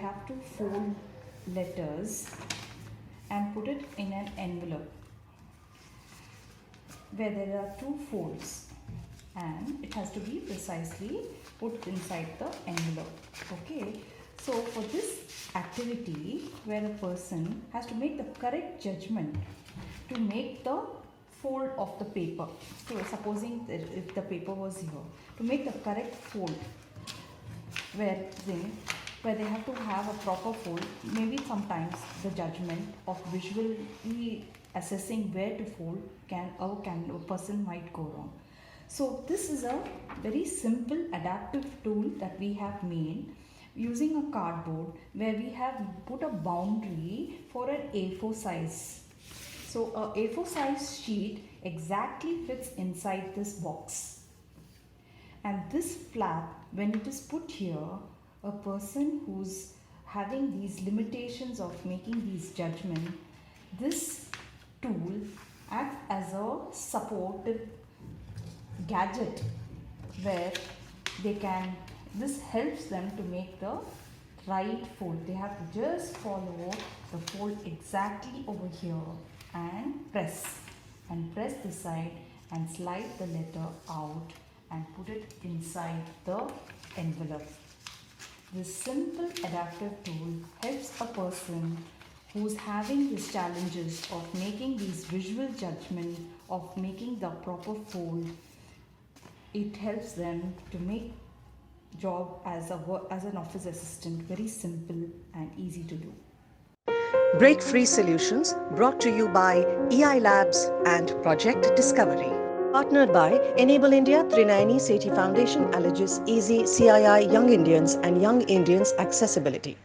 have to fold letters and put it in an envelope where there are two folds, and it has to be precisely put inside the envelope. Okay, so for this activity where a person has to make the correct judgment to make the fold of the paper, so supposing that if the paper was here, to make the correct fold where they have to have a proper fold, maybe sometimes the judgment of visually assessing where to fold a person might go wrong. So this is a very simple adaptive tool that we have made using a cardboard where we have put a boundary for an A4 size. So a A4 size sheet exactly fits inside this box. And this flap, when it is put here, a person who's having these limitations of making these judgments, this tool acts as a supportive gadget where this helps them to make the right fold. They have to just follow the fold exactly over here and press this side and slide the letter out and put it inside the envelope. This simple adaptive tool helps a person who's having these challenges of making these visual judgment, of making the proper fold. It helps them to make job as an office assistant very simple and easy to do. Break Free Solutions brought to you by EI Labs and Project Discovery. Partnered by Enable India, Trinayani Sethi Foundation, Allegis Easy, CII Young Indians and Young Indians Accessibility.